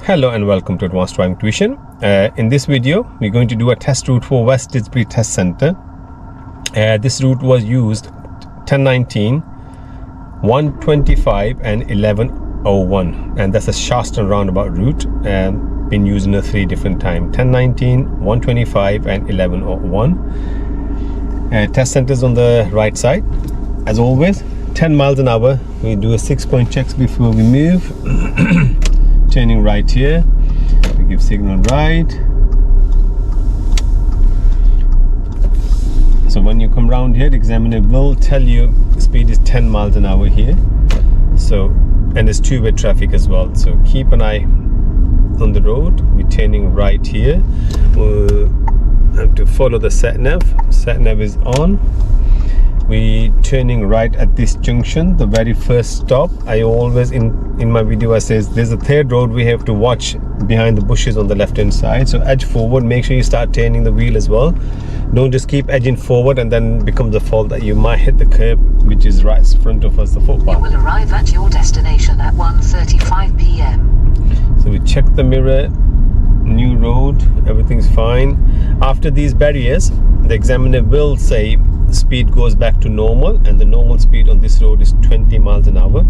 Hello and welcome to Advanced Driving Tuition. In this video, we're going to do a test route for West Didsbury Test Centre. This route was used 1019, 125 and 1101, and that's a Shaston roundabout route, been used in 3 different times: 1019, 125 and 1101. Test centre is on the right side. As always, 10 miles an hour. We do a 6-point checks before we move. Turning right here, we give signal right. So when you come round here, the examiner will tell you speed is 10 miles an hour here. So, and there's two-way traffic as well, so keep an eye on the road. We're turning right here. We'll have to follow the sat nav. Sat nav is on. We turning right at this junction, the very first stop. I always in my video I says there's a third road we have to watch behind the bushes on the left hand side. So edge forward, make sure you start turning the wheel as well. Don't just keep edging forward and then becomes the fault that you might hit the curb which is right in front of us, the footpath. You will arrive at your destination at 1:35 p.m. So we check the mirror, new road, everything's fine. After these barriers, the examiner will say speed goes back to normal, and the normal speed on this road is 20 miles an hour.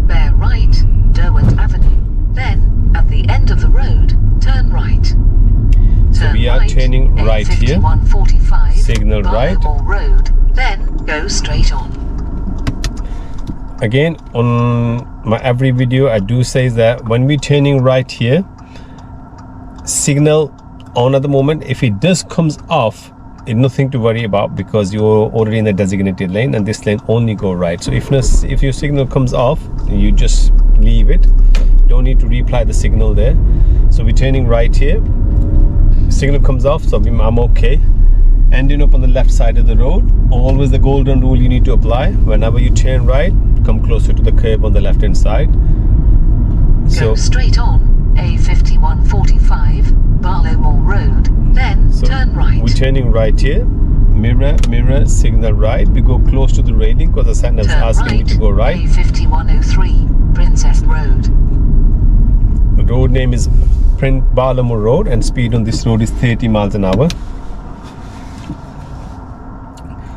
Bear right, Derwent Avenue. Then, at the end of the road, turn right. So we are turning right here. Signal right. Road, then go straight on. Again, on my every video I do say that when we're turning right here, signal on at the moment. If it does comes off, it's nothing to worry about because you're already in the designated lane and this lane only go right. So if your signal comes off, you just leave it. Don't need to reapply the signal there. So we're turning right here. Signal comes off, so I'm okay. Ending up on the left side of the road. Always the golden rule you need to apply. Whenever you turn right, come closer to the curb on the left hand side. Go straight on A5145 Barlowmore Road, then turn right. We're turning right here. Mirror, signal right. We go close to the railing because the sign is asking me to go right. A5103 Princess Road. The road name is Barlowmore Road and speed on this road is 30 miles an hour.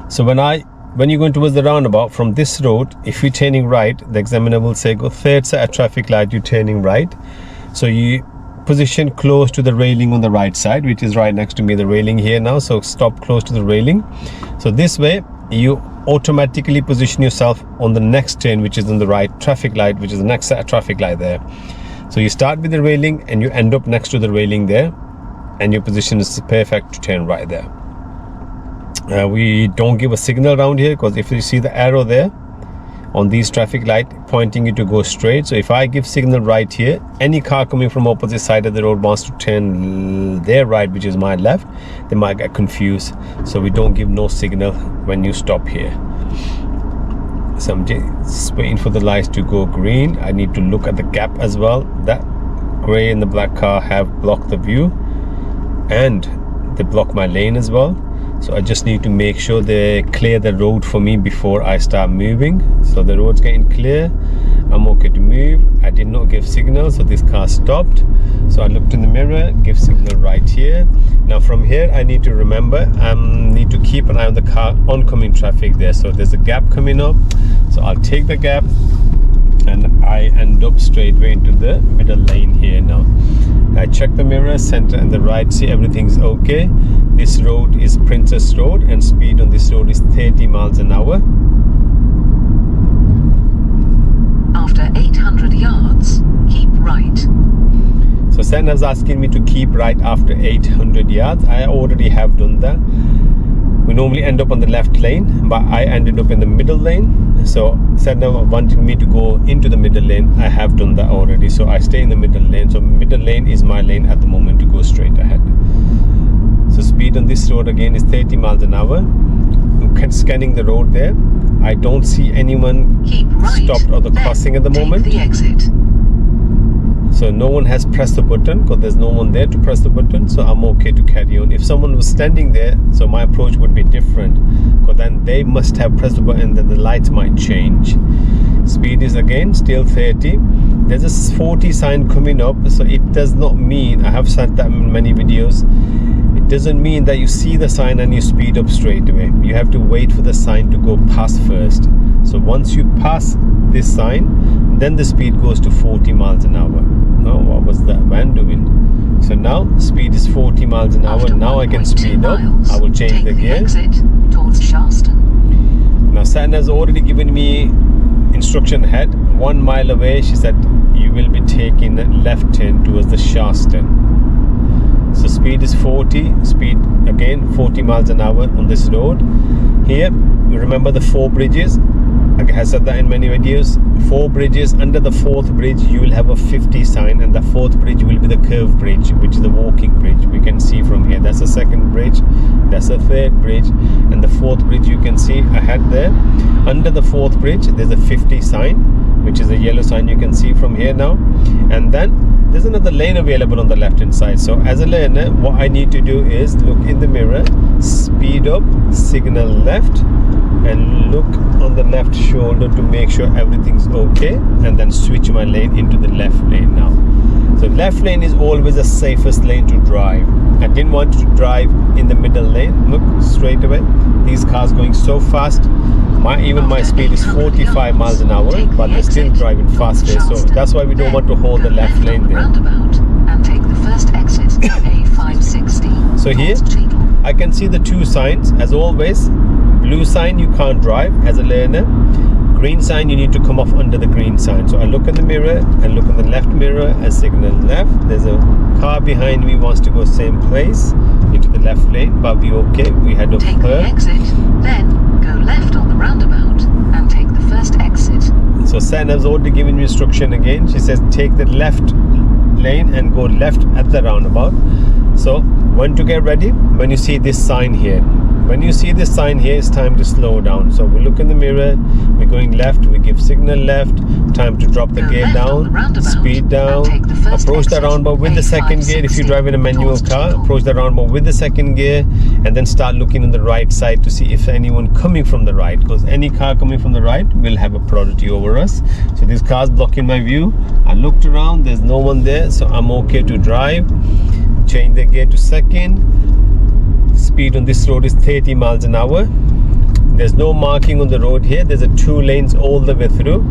So when you're going towards the roundabout from this road, if you're turning right, the examiner will say go third set of traffic light, you're turning right. So you position close to the railing on the right side, which is right next to me, the railing here now. So stop close to the railing. So this way you automatically position yourself on the next turn, which is on the right traffic light, which is the next set of traffic light there. So you start with the railing and you end up next to the railing there, and your position is perfect to turn right there. We don't give a signal around here because if you see the arrow there on these traffic light pointing you to go straight, so if I give signal right here, any car coming from opposite side of the road wants to turn their right, which is my left, they might get confused. So we don't give no signal when you stop here. So I'm just waiting for the lights to go green. I need to look at the gap as well. That gray and the black car have blocked the view and they block my lane as well. So I just need to make sure they clear the road for me before I start moving. So the road's getting clear, I'm okay to move. I did not give signal, so this car stopped. So I looked in the mirror, give signal right here. Now from here I need to remember I need to keep an eye on the car oncoming traffic there. So there's a gap coming up, so I'll take the gap and I end up straightway into the middle lane here now. I check the mirror, center and the right, see everything's okay. This road is Princess Road and speed on this road is 30 miles an hour. After 800 yards, keep right. So Sanna's asking me to keep right after 800 yards. I already have done that. We normally end up on the left lane, but I ended up in the middle lane. So Sanna wanted me to go into the middle lane. I have done that already, so I stay in the middle lane. So middle lane is my lane at the moment to go straight ahead. So speed on this road again is 30 miles an hour. I'm scanning the road there. I don't see anyone stopped or the crossing at the moment. The exit. So no one has pressed the button because there's no one there to press the button, so I'm okay to carry on. If someone was standing there, so my approach would be different, because then they must have pressed the button, then the lights might change. Speed is again still 30. there's a 40 sign coming up, so it does not mean, I have said that in many videos, it doesn't mean that you see the sign and you speed up straight away. You have to wait for the sign to go past first. So once you pass this sign, then the speed goes to 40 miles an hour. Now what was that man doing? So now speed is 40 miles an hour. Now I can speed up. I will change the gear. Exit towards Sharston. Now Satnav's already given me instruction ahead. 1 mile away, she said you will be taking a left turn towards the Sharston. So speed is 40. Speed again 40 miles an hour on this road. Here, you remember the 4 bridges? I have said that in many videos. 4 bridges. Under the 4th bridge you will have a 50 sign, and the 4th bridge will be the curved bridge, which is the walking bridge. We can see from here. That's the 2nd bridge, that's the 3rd bridge, and the 4th bridge you can see ahead there. Under the 4th bridge there's a 50 sign, which is a yellow sign you can see from here now. And then there's another lane available on the left hand side. So as a learner, what I need to do is look in the mirror, speed up, signal left, and look on the left shoulder to make sure everything's okay, and then switch my lane into the left lane now. So left lane is always the safest lane to drive. I didn't want to drive in the middle lane. Look, straight away, these cars going so fast. Even my speed is 45 miles an hour, but they're still driving faster. So that's why we don't want to hold the left lane there. And take the first exit A560. So here I can see the 2 signs as always. Blue sign you can't drive as a learner. Green sign you need to come off under the green sign. So I look in the mirror and look in the left mirror and signal left. There's a car behind me wants to go same place into the left lane, but we okay. We head up Take the exit, then go left on the roundabout and take the first exit. So Satnav's already given me instruction again. She says take the left lane and go left at the roundabout. So when to get ready? When you see this sign here. When you see this sign here, it's time to slow down. So we look in the mirror, we're going left, we give signal left, time to drop the gear down, speed down, approach the roundabout with the 2nd gear. If you drive in a manual car, approach the roundabout with the 2nd gear, and then start looking on the right side to see if anyone coming from the right, because any car coming from the right will have a priority over us. So this car's blocking my view. I looked around, there's no one there, so I'm okay to drive. Change the gear to 2nd. Speed on this road is 30 miles an hour. There's no marking on the road here. There's a 2 lanes all the way through.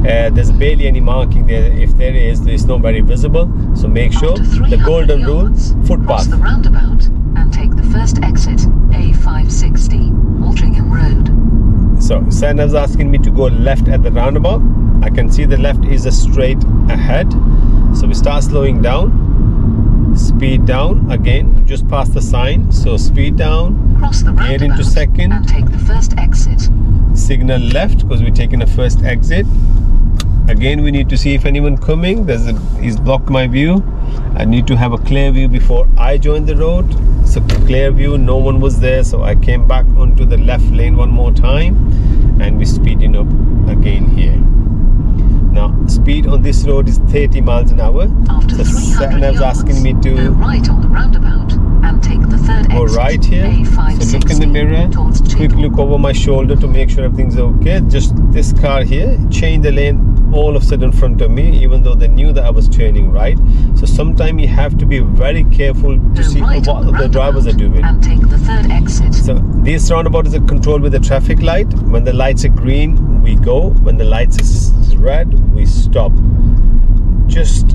There's barely any marking there. If there is, it's not very visible. So make sure the golden rule, footpath. Cross the roundabout and take the first exit A560, Altrincham Road. So Satnav's asking me to go left at the roundabout. I can see the left is a straight ahead. So we start slowing down. Speed down again, just past the sign. So speed down, cross the gear into 2nd and take the first exit. Signal left because we're taking the first exit. Again, we need to see if anyone coming. He's blocked my view. I need to have a clear view before I join the road. So clear view, no one was there, so I came back onto the left lane one more time, and we're speeding up again here. Now speed on this road is 30 miles an hour. After so Satnav's asking me to go right on the roundabout and take the third go exit right here. So look in the mirror, quick look over my shoulder to make sure everything's okay. Just this car here changed the lane all of a sudden in front of me, even though they knew that I was turning right. So sometimes you have to be very careful to see what the drivers are doing. And take the third exit. So this roundabout is controlled with the traffic light. When the lights are green, we go. When the lights is red, we stop. Just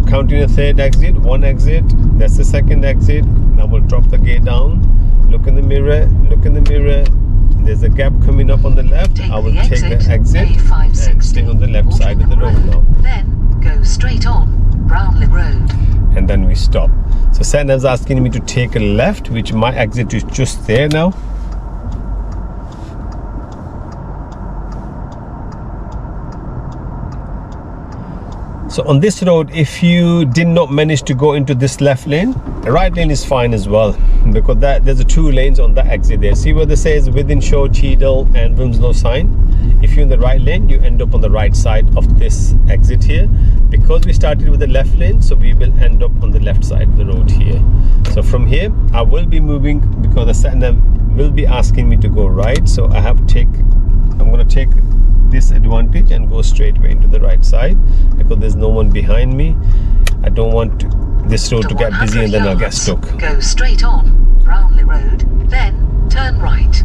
counting the 3rd exit, 1 exit, that's the 2nd exit. Now we'll drop the gear down. Look in the mirror, look in the mirror. There's a gap coming up on the left. I will take the exit and stay on the left side of the road now. Then go straight on Brownlee Road. And then we stop. So Satnav's asking me to take a left, which my exit is just there now. So on this road, if you did not manage to go into this left lane, the right lane is fine as well, because there's a 2 lanes on the exit there. See where they says within Shaw, Cheadle and Wilmslow sign? If you're in the right lane, you end up on the right side of this exit here. Because we started with the left lane, so we will end up on the left side of the road here. So from here, I will be moving because the Satnav will be asking me to go right. So I'm going to take this advantage and go straight away into the right side, because there's no one behind me. I don't want this road to get busy and then I'll get stuck. Go straight on Brownley Road, then turn right.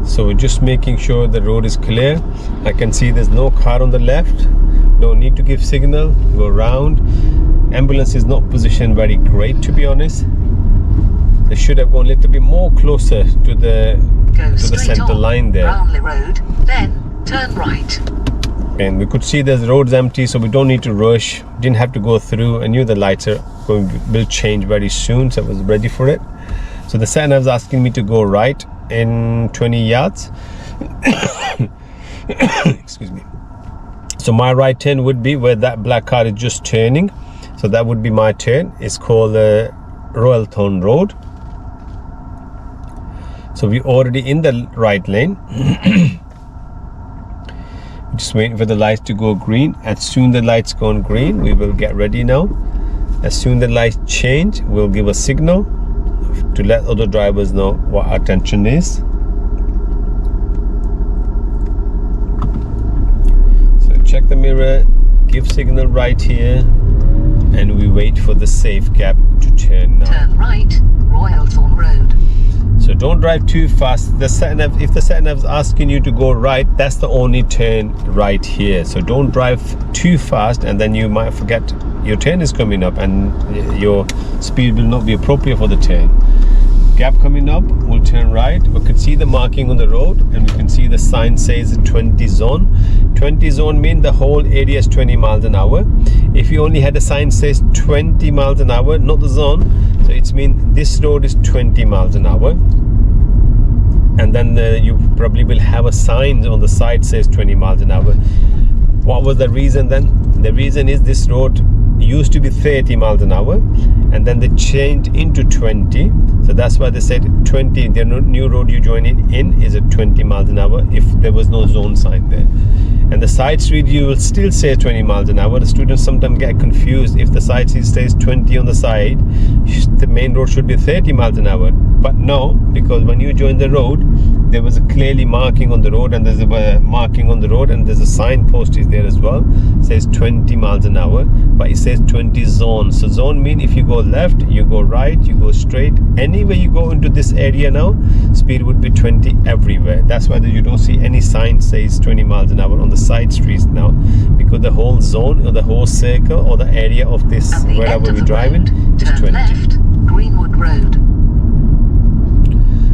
So we're just making sure the road is clear. I can see there's no car on the left. No need to give signal. Go round. Ambulance is not positioned very great, to be honest. They should have gone a little bit more closer to the center line there. Brownley Road, then turn right. And we could see the road's empty, so we don't need to rush. Didn't have to go through. I knew the lights will change very soon, so I was ready for it. So the sign was asking me to go right in 20 yards. Excuse me. So my right turn would be where that black car is just turning. So that would be my turn. It's called Royalton Road. So we're already in the right lane. Just waiting for the lights to go green. As soon as the lights go green, we will get ready now. As soon as the lights change, we'll give a signal to let other drivers know what our intention is. So check the mirror, give signal right here, and we wait for the safe gap to turn now. Turn right, Royalthorn Road. So don't drive too fast. If the sat-nav is asking you to go right, that's the only turn right here. So don't drive too fast, and then you might forget your turn is coming up and your speed will not be appropriate for the turn. Gap coming up, we'll turn right. We can see the marking on the road, and we can see the sign says 20 zone. 20 zone means the whole area is 20 miles an hour. If you only had a sign says 20 miles an hour, not the zone, so it's means this road is 20 miles an hour. And then you probably will have a sign on the side says 20 miles an hour. What was the reason then? The reason is this road used to be 30 miles an hour, and then they changed into 20. So that's why they said 20. The new road you join in is at 20 miles an hour if there was no zone sign there. And the side street you will still say 20 miles an hour. The students sometimes get confused. If the side street says 20 on the side, the main road should be 30 miles an hour. But no, because when you join the road, there was a clearly marking on the road, and there's a marking on the road, and there's a signpost is there as well. It says 20 miles an hour, but it says 20 zone. So zone mean if you go left, you go right, you go straight. Anywhere you go into this area now, speed would be 20 everywhere. That's why you don't see any sign says 20 miles an hour on the side streets now, because the whole zone or the whole circle or the area of this wherever we're driving is 20. Left, Greenwood Road.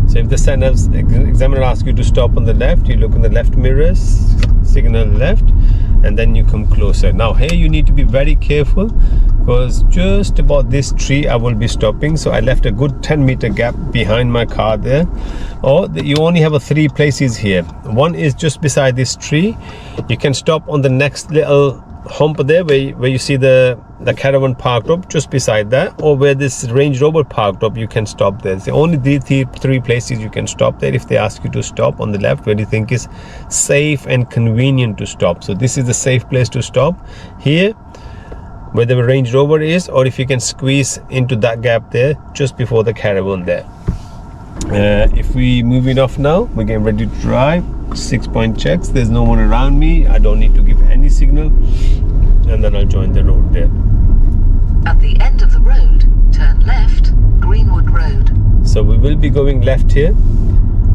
So if the examiner asks you to stop on the left, you look in the left mirrors, signal left, and then you come closer. Now here you need to be very careful, because just about this tree I will be stopping. So I left a good 10-meter gap behind my car there. Or you only have 3 places here. One is just beside this tree. You can stop on the next little hump there where you see the caravan parked up, just beside that, or where this Range Rover parked up, you can stop there. It's the only 3 places you can stop there if they ask you to stop on the left, where you think is safe and convenient to stop. So this is the safe place to stop here, where the Range Rover is, or if you can squeeze into that gap there just before the caravan there. If we moving off now, we're getting ready to drive. 6-point checks, there's no one around me, I don't need to give any signal, and then I'll join the road there. At the end of the road, turn left, Greenwood Road. So we will be going left here.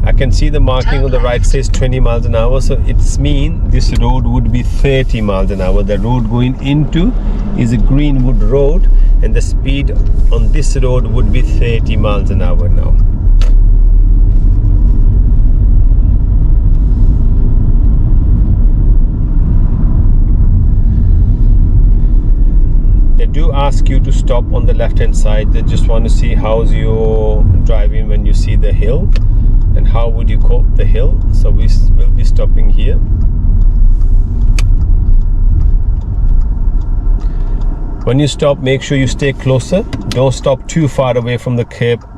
I can see the marking on the right says 20 miles an hour, so it's mean this road would be 30 miles an hour. The road going into is a Greenwood Road, and the speed on this road would be 30 miles an hour now. They do ask you to stop on the left hand side. They just want to see how's your driving when you see the hill, and how would you cope the hill. So we will be stopping here. When you stop, make sure you stay closer. Don't stop too far away from the curb.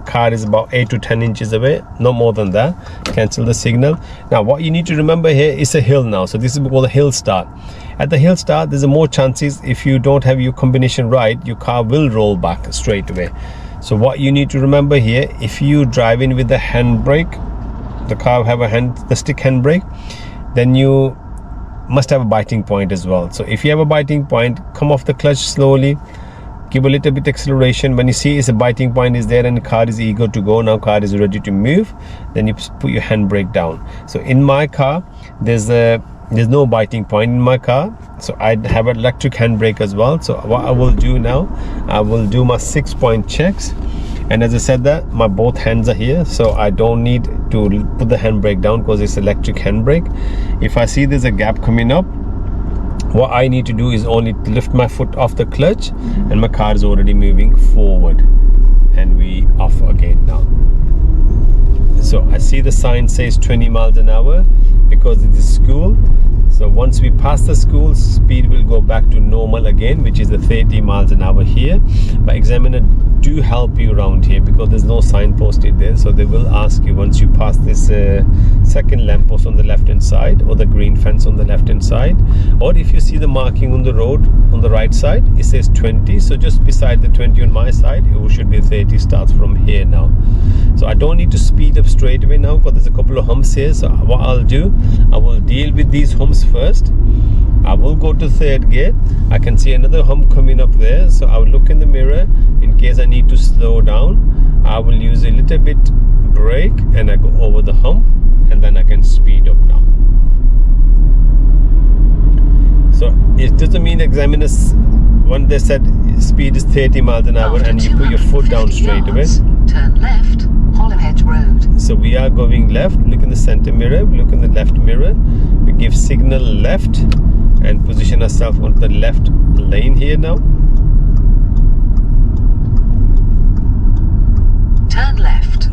Car is about 8 to 10 inches away, no more than that. Cancel the signal. Now what you need to remember here is a hill now. So this is called a hill start, At the hill start, there's a more chances if you don't have your combination right, your car will roll back straight away. So what you need to remember here, if you drive in with the handbrake, the car have the stick handbrake, then you must have a biting point as well. So if you have a biting point, come off the clutch slowly, give a little bit acceleration. When you see it's a biting point is there and the car is eager to go, now car is ready to move, then you put your handbrake down. So in my car, there's no biting point in my car, so I have an electric handbrake as well. So what I will do now, I will do my 6-point checks, and as I said that my both hands are here, so I don't need to put the handbrake down because it's electric handbrake. If I see there's a gap coming up, what I need to do is only lift my foot off the clutch and my car is already moving forward, and we off again now. So I see the sign says 20 miles an hour because it is school. So once we pass the school, speed will go back to normal again, which is the 30 miles an hour here. But examiner do help you around here because there's no sign posted there. So they will ask you once you pass this second lamppost on the left hand side, or the green fence on the left hand side, or if you see the marking on the road on the right side, it says 20. So just beside the 20 on my side, it should be 30, starts from here now. So I don't need to speed up straight away now because there's a couple of humps here. So what I'll do, I will deal with these humps first. I will go to third gear. I can see another hump coming up there, so I will look in the mirror in case I need to slow down. I will use a little bit brake and I go over the hump, and then I can speed up now. So it doesn't mean examiners, when they said speed is 30 miles an hour and you put your foot down straight away. Turn left, Hollowhead Road. So we are going left. Look in the center mirror, look in the left mirror. We give signal left and position ourselves on the left lane here now. Turn left.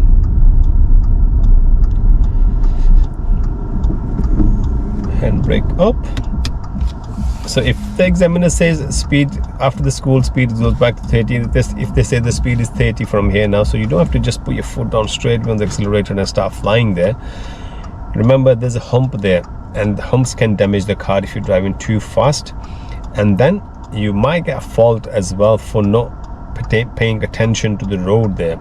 Handbrake up. So if the examiner says speed after the school speed goes back to 30, if they say the speed is 30 from here now, so you don't have to just put your foot down straight on the accelerator and start flying there. Remember, there's a hump there, and the humps can damage the car if you're driving too fast, and then you might get a fault as well for not paying attention to the road there.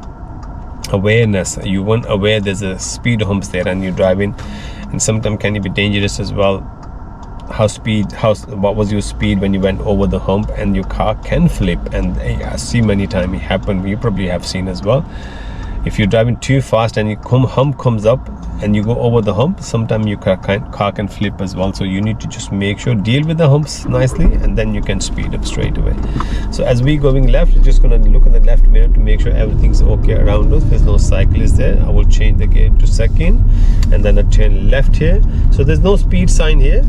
Awareness, you weren't aware there's a speed humps there and you're driving, and sometimes can be dangerous as well. What was your speed when you went over the hump, and your car can flip, and I see many times it happen. You probably have seen as well. If you're driving too fast and hump comes up and you go over the hump, sometimes your car can flip as well. So you need to just make sure, deal with the humps nicely, and then you can speed up straight away. So as we going left, we're just going to look in the left mirror to make sure everything's okay around us. There's no cyclist there. I will change the gear to second, and then I turn left here. So there's no speed sign here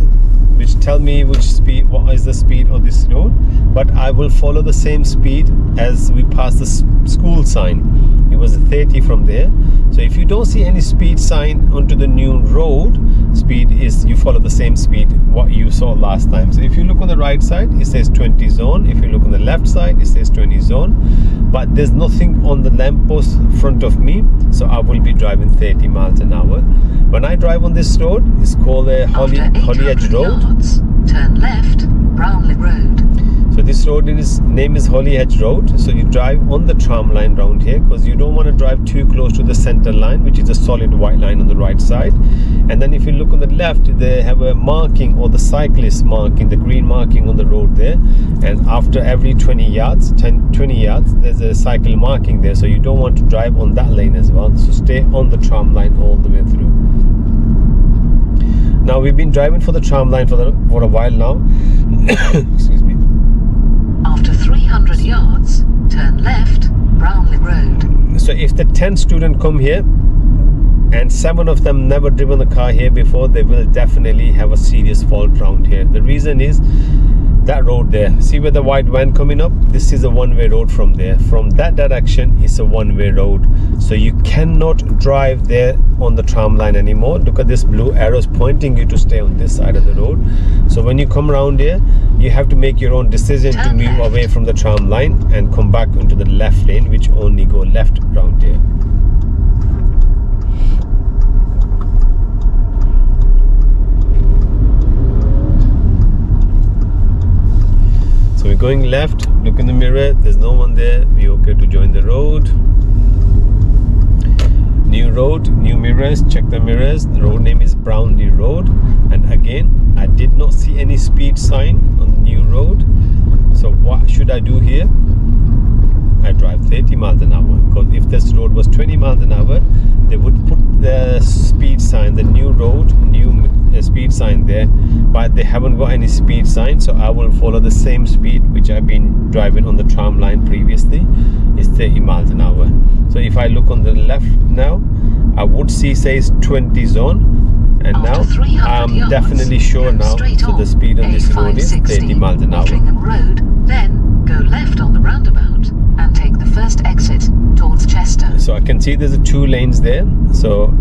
which tell me which speed, what is the speed of this road, but I will follow the same speed as we pass the school sign. It was 30 from there. So if you don't see any speed sign onto the new road, speed is, you follow the same speed what you saw last time. So if you look on the right side, it says 20 zone. If you look on the left side, it says 20 zone, but there's nothing on the lamppost front of me, so I will be driving 30 miles an hour. When I drive on this road, it's called a Hollowhead Road. Turn left, Brownlee Road. So this road name is Hollowhead Road. So you drive on the tram line round here because you don't want to drive too close to the center line, which is a solid white line on the right side. And then if you look on the left, they have a marking, or the cyclist marking, the green marking on the road there. And after every 20 yards, there's a cycle marking there. So you don't want to drive on that lane as well. So stay on the tram line all the way through. Now we've been driving for the tram line for a while now. Excuse me. After 300 yards, turn left, Brownlee Road. So if the 10 students come here and 7 of them never driven the car here before, they will definitely have a serious fault around here. The reason is that road there. See where the white van coming up? This is a one-way road from there. From that direction, it's a one-way road. So you cannot drive there on the tram line anymore. Look at this blue arrows pointing you to stay on this side of the road. So when you come around here, you have to make your own decision to move away from the tram line and come back into the left lane, which only go left around here. going left, look in the mirror, there's no one there, we okay to join the road. New road, new mirrors, check the mirrors. The road name is Brownlee Road, and again I did not see any speed sign on the new road. So what should I do here? I drive 30 miles an hour, because if this road was 20 miles an hour, they would put the speed sign, the new road, new speed sign there, but they haven't got any speed sign, so I will follow the same speed which I've been driving on the tram line previously. Is 30 miles an hour. So if I look on the left now, I would see says 20 zone, and now I'm definitely sure now, so the speed on this road is 30 miles an hour. Road, then go left on the roundabout and take the first exit towards Chester. So I can see there's 2 lanes there, so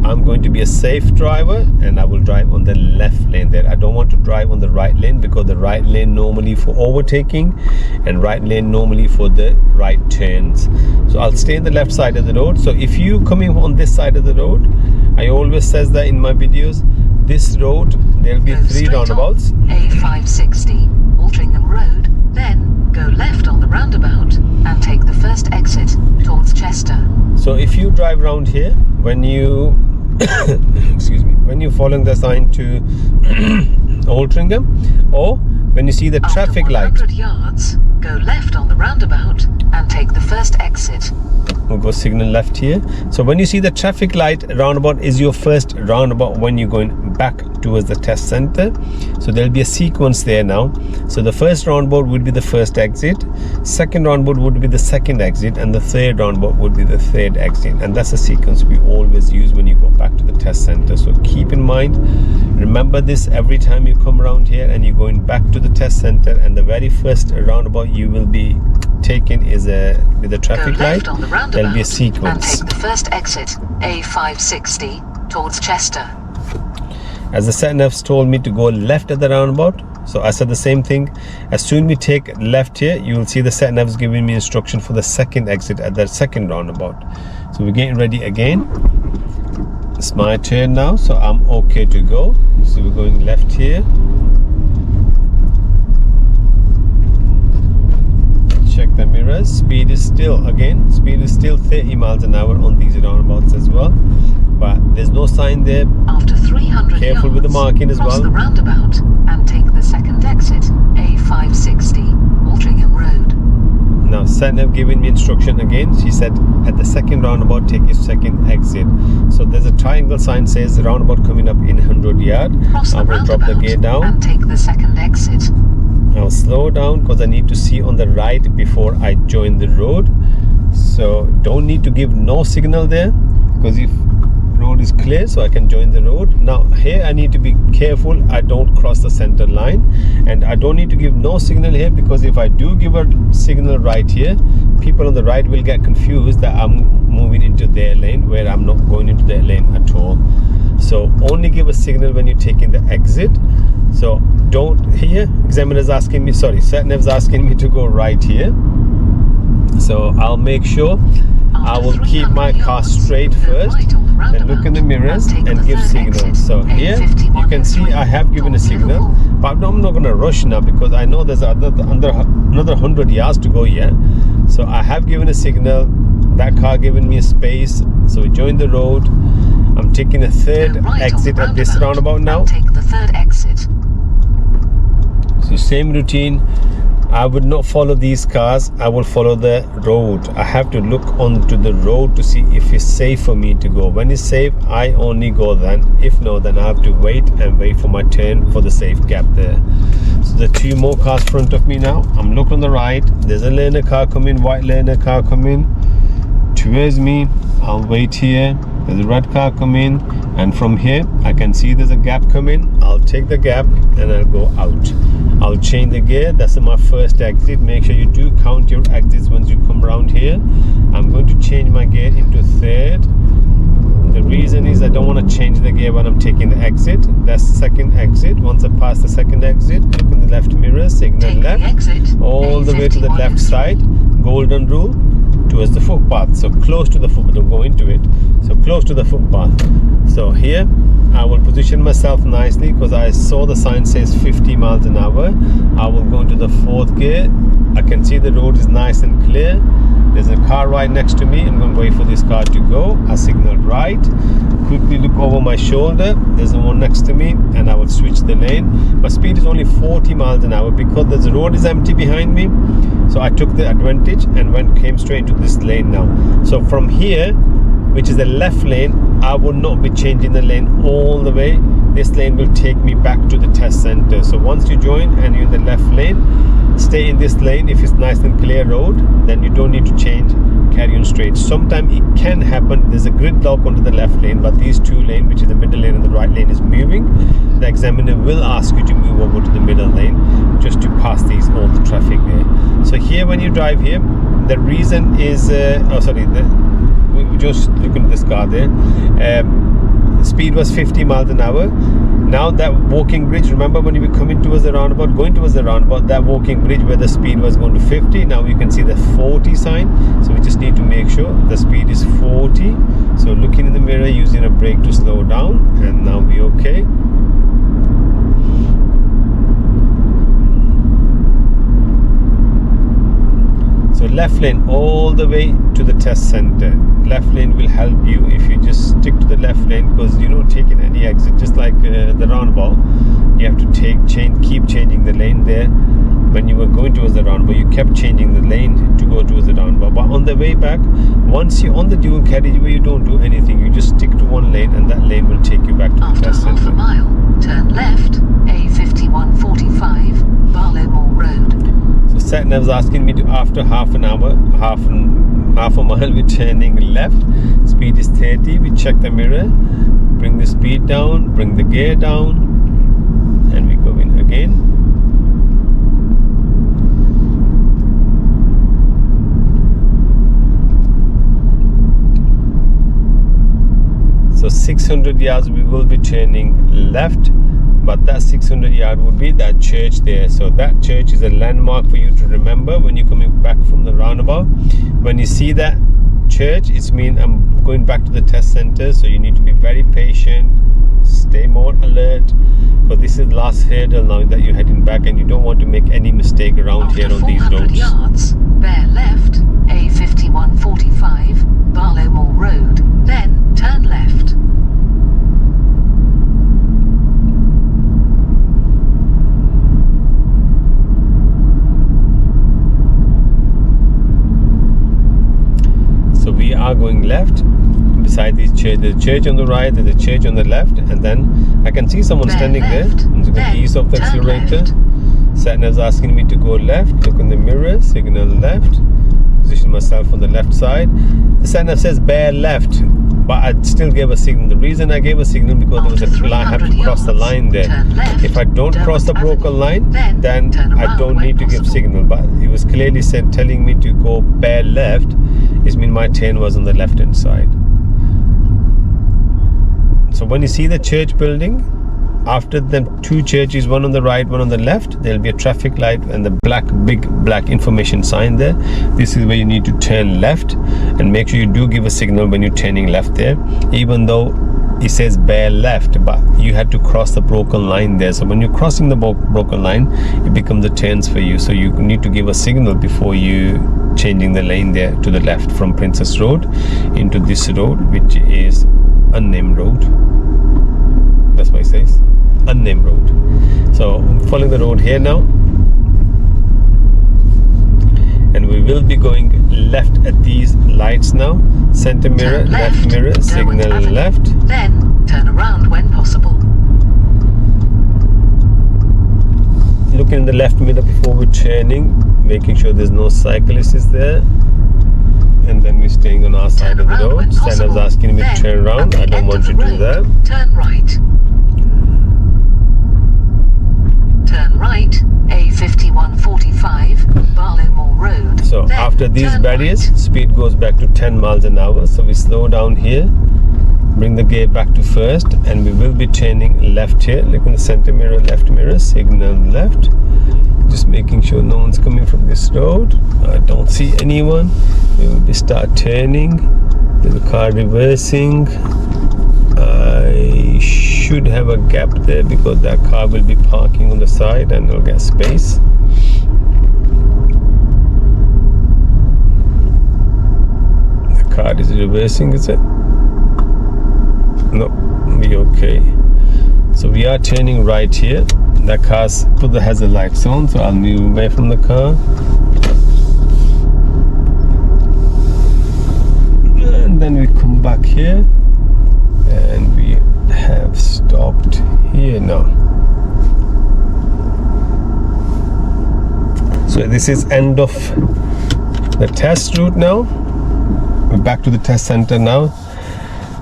I'm going to be a safe driver and I will drive on the left lane there. I don't want to drive on the right lane, because the right lane normally for overtaking and right lane normally for the right turns. So I'll stay on the left side of the road. So if you coming on this side of the road, I always says that in my videos, this road there'll be 3 roundabouts. A560 Altrincham Road, then go left on the roundabout and take the first exit towards Chester. So if you drive around here, when you excuse me, when you're following the sign to Altrincham, or when you see the traffic light, after 100 yards, go left on the roundabout and take the first exit. we'll go signal left here. So when you see the traffic light, roundabout is your first roundabout when you're going back towards the test center. So there'll be a sequence there now. So the first roundabout would be the first exit, second roundabout would be the second exit, and the third roundabout would be the third exit. And that's a sequence we always use when you go back to the test center. So keep in mind, remember this every time you come around here and you're going back to the test center, and the very first roundabout you will be taken is with a traffic light. There'll be a sequence. And take the first exit A560 towards Chester. As the sat navs told me to go left at the roundabout, so I said the same thing. As soon we take left here, you will see the sat navs giving me instruction for the second exit at the second roundabout. So we're getting ready again. It's my turn now, so I'm okay to go. So we're going left here. Check the mirrors. Speed is still 30 miles an hour on these roundabouts as well, but there's no sign there. After 300 Careful yards, with the marking as cross well. the roundabout and take the second exit A560 Altrincham Road. Now sat nav giving me instruction again. She said at the second roundabout take your second exit. So there's a triangle sign says roundabout coming up in 100 yards. I will drop the gear down and take the second exit. I'll slow down because I need to see on the right before I join the road. So don't need to give no signal there, because if road is clear, so I can join the road. Now here I need to be careful I don't cross the center line, and I don't need to give no signal here, because if I do give a signal right here, people on the right will get confused that I'm moving into their lane, where I'm not going into their lane at all. So only give a signal when you're taking the exit. So don't, here examiner's asking me, sorry, sat nav's asking me to go right here. So I'll make sure I will keep my car straight first, then look in the mirrors and give signals. So here you can see I have given a signal, but I'm not going to rush now, because I know there's another 100 yards to go here. So I have given a signal, that car given me a space, so we join the road. I'm taking a third exit at this roundabout now. Take the third exit. So same routine. I would not follow these cars, I will follow the road. I have to look onto the road to see if it's safe for me to go. When it's safe, I only go then. If no, then I have to wait for my turn for the safe gap there. So the 2 more cars front of me now. I'm looking on the right. There's a learner car coming, white learner car coming towards me. I'll wait here. There's a red car coming, and from here I can see there's a gap coming. I'll take the gap and I'll go out. I'll change the gear. That's my first exit. Make sure you do count your exits once you come around here. I'm going to change my gear into third. The reason is I don't want to change the gear when I'm taking the exit. That's the second exit. Once I pass the second exit, look in the left mirror, signal left, all the way to the left side. Golden rule. towards the footpath. So close to the footpath, don't go into it. So close to the footpath. So here I will position myself nicely because I saw the sign says 50 miles an hour. I will go into the fourth gear. I can see the road is nice and clear. There's a car right next to me. I'm going to wait for this car to go. I signaled right. Quickly look over my shoulder. There's one next to me, and I will switch the lane. My speed is only 40 miles an hour because the road is empty behind me. So I took the advantage and came straight into this lane now. So from here, which is the left lane, I will not be changing the lane all the way. This lane will take me back to the test center. So once you join and you're in the left lane, stay in this lane. If it's nice and clear road, then you don't need to change, carry on straight. Sometimes it can happen, there's a gridlock onto the left lane, but these two lanes, which is the middle lane and the right lane, is moving. The examiner will ask you to move over to the middle lane just to pass all the traffic there. So here when you drive here, the reason is we just look at this car there. Speed was 50 miles an hour. Now that walking bridge, remember when you were coming towards the roundabout, going towards the roundabout, that walking bridge where the speed was going to 50, now you can see the 40 sign. So we just need to make sure the speed is 40. So looking in the mirror, using a brake to slow down, and now we're okay. So left lane all the way to the test center. Left lane will help you if you just stick to the left lane, because you don't take in any exit, just like the roundabout. You have to keep changing the lane there. When you were going towards the roundabout, you kept changing the lane to go towards the roundabout. But on the way back, once you're on the dual carriageway, you don't do anything. You just stick to one lane, and that lane will take you back to the test center. After half a mile, turn left, A5145, Barlowmore Road. Sat-nav was asking me to, after half a mile, we're turning left. Speed is 30. We check the mirror, bring the speed down, bring the gear down, and we go in again. So 600 yards we will be turning left. But that 600 yard would be that church there. So that church is a landmark for you to remember when you're coming back from the roundabout. When you see that church, it's mean I'm going back to the test center. So you need to be very patient, stay more alert, because this is the last hurdle now that you're heading back, and you don't want to make any mistake around here on these roads. Yards, bear left, A5145, Barlowmore Road, then turn left. We are going left. Beside this church, there's a church on the right, there's a church on the left, and then I can see someone standing there. I'm just going to ease off the accelerator. Sat-nav is asking me to go left. Look in the mirror, signal left, position myself on the left side. The sat-nav says bear left, but I still gave a signal. The reason I gave a signal because there was a line, I have to cross the line there. If I don't cross the broken line, then I don't need to give signal. But it was clearly said, telling me to go bear left. It means my turn was on the left hand side. So when you see the church building, after them two churches, one on the right, one on the left, there'll be a traffic light and the big black information sign there. This is where you need to turn left, and make sure you do give a signal when you're turning left there, even though it says bear left, but you had to cross the broken line there. So when you're crossing the broken line, it becomes the turns for you. So you need to give a signal before you changing the lane there to the left from Princess Road into this road, which is unnamed road. That's what it says, unnamed road. So I'm following the road here now, and we will be going left at these lights now. Center mirror, left mirror, signal left. Then turn around when possible. Looking in the left mirror before we're turning, making sure there's no cyclists there, and then we're staying on our side of the road. Sat-nav is asking me to turn around. I don't want to do that. Turn right. Turn right, A5145, Barlowmore Road. So after these barriers, speed goes back to 10 miles an hour. So we slow down here, bring the gear back to first, and we will be turning left here. Look in the center mirror, left mirror, signal left. just making sure no one's coming from this road. I don't see anyone. We will start turning. There's a car reversing. I should have a gap there because that car will be parking on the side and I'll get space. The car is reversing, is it? No, be okay. So we are turning right here. The car's put the hazard lights on, so I'll move away from the car. And then we come back here and we have stopped here now. So this is end of the test route now. We're back to the test center now.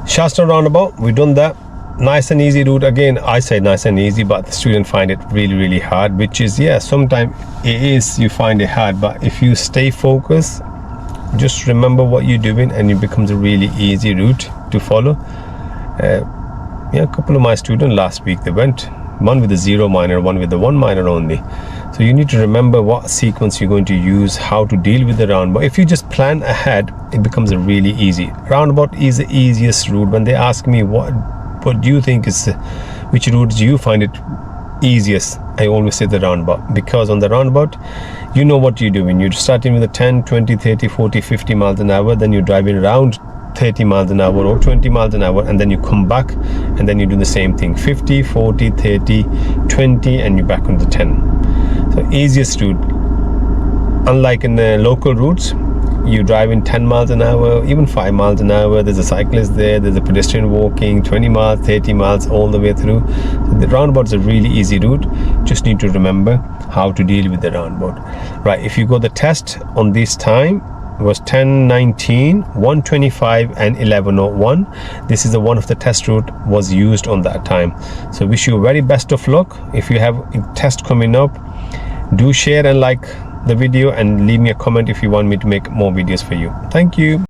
Shasta roundabout, we've done that. Nice and easy route. Again, I say nice and easy, but the student find it really hard, which is, yeah, sometimes it is, you find it hard, but if you stay focused, just remember what you're doing and it becomes a really easy route to follow. Yeah, a couple of my students last week, they went one with a 0 minor, one with the 1 minor only. So you need to remember what sequence you're going to use, how to deal with the roundabout. If you just plan ahead, it becomes a really easy. Roundabout is the easiest route. When they ask me what do you think is, which route do you find it easiest, I always say the roundabout, because on the roundabout you know what you're doing. You're starting with a 10, 20, 30, 40, 50 miles an hour, then you're driving around 30 miles an hour or 20 miles an hour, and then you come back and then you do the same thing, 50, 40, 30, 20, and you're back on the 10. So easiest route. Unlike in the local routes, you drive in 10 miles an hour, even 5 miles an hour, there's a cyclist there, there's a pedestrian walking 20 miles, 30 miles all the way through. So the roundabout is a really easy route. Just need to remember how to deal with the roundabout. Right, if you go the test on this time was 10:19, 1:25 and 11:01. This is the one of the test route was used on that time. So wish you very best of luck. If you have a test coming up, do share and like the video and leave me a comment if you want me to make more videos for you. Thank you.